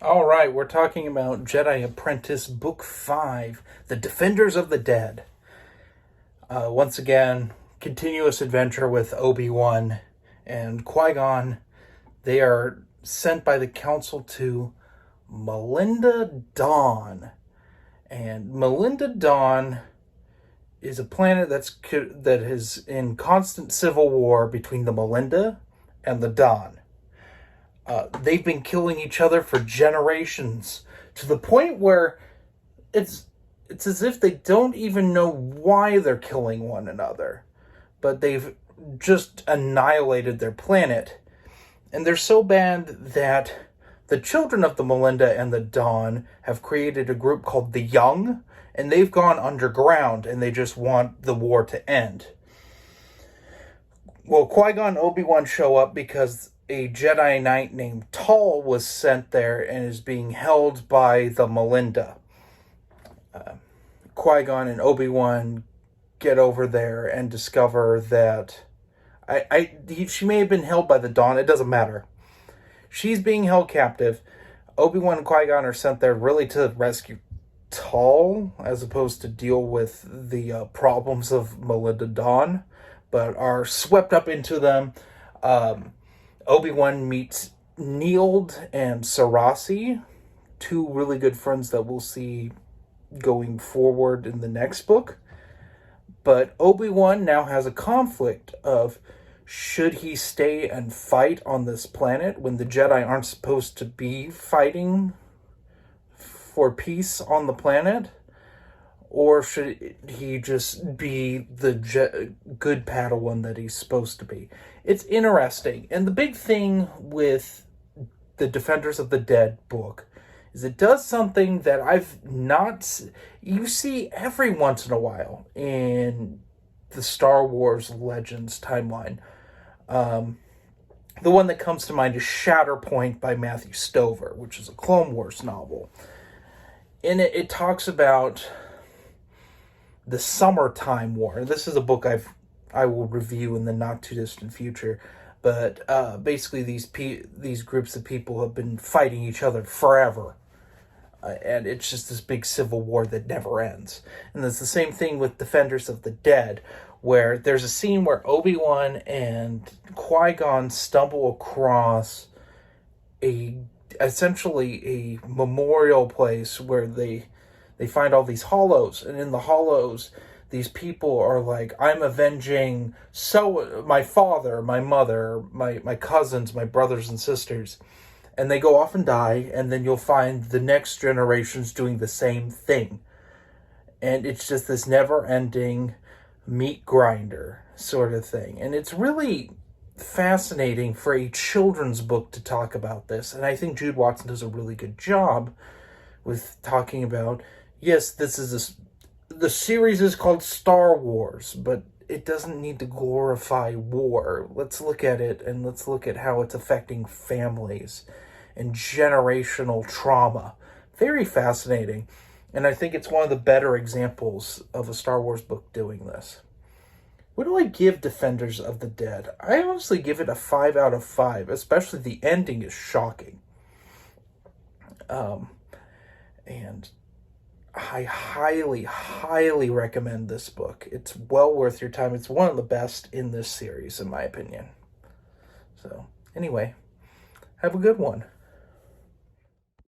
All right, we're talking about Jedi Apprentice Book 5, The Defenders of the Dead. Once again, continuous adventure with Obi-Wan and Qui-Gon. They are sent by the Council to Melinda Dawn. And Melinda Dawn is a planet that is in constant civil war between the Melinda and the Dawn. They've been killing each other for generations, to the point where it's as if they don't even know why they're killing one another, but they've just annihilated their planet. And they're so bad that the children of the Melinda and the Dawn have created a group called the Young, and they've gone underground and they just want the war to end. Well, Qui-Gon and Obi-Wan show up because a Jedi Knight named Tal was sent there and is being held by the Melinda. Qui-Gon and Obi-Wan get over there and discover that she may have been held by the Dawn. It doesn't matter. She's being held captive. Obi-Wan and Qui-Gon are sent there really to rescue Tal, as opposed to deal with the problems of Melinda Dawn, but are swept up into them. Obi-Wan meets Neild and Sarasi, two really good friends that we'll see going forward in the next book. But Obi-Wan now has a conflict of, should he stay and fight on this planet when the Jedi aren't supposed to be fighting for peace on the planet? Or should he just be the good Padawan that he's supposed to be? It's interesting. And the big thing with the Defenders of the Dead book is it does something that I've not... You see every once in a while in the Star Wars Legends timeline. The one that comes to mind is Shatterpoint by Matthew Stover, which is a Clone Wars novel. In it, it talks about the Summertime War. This is a book I will review in the not too distant future. But basically, these groups of people have been fighting each other forever, and it's just this big civil war that never ends. And it's the same thing with Defenders of the Dead, where there's a scene where Obi-Wan and Qui-Gon stumble across essentially a memorial place where they find all these hollows, and in the hollows, these people are like, I'm avenging my father, my mother, my cousins, my brothers and sisters. And they go off and die, and then you'll find the next generations doing the same thing. And it's just this never-ending meat grinder sort of thing. And it's really fascinating for a children's book to talk about this. And I think Jude Watson does a really good job with talking about, yes, the series is called Star Wars, but it doesn't need to glorify war. Let's look at it, and let's look at how it's affecting families and generational trauma. Very fascinating. And I think it's one of the better examples of a Star Wars book doing this. What do I give Defenders of the Dead? I honestly give it a 5 out of 5, especially the ending is shocking. And I highly, highly recommend this book. It's well worth your time. It's one of the best in this series, in my opinion. So, anyway, have a good one.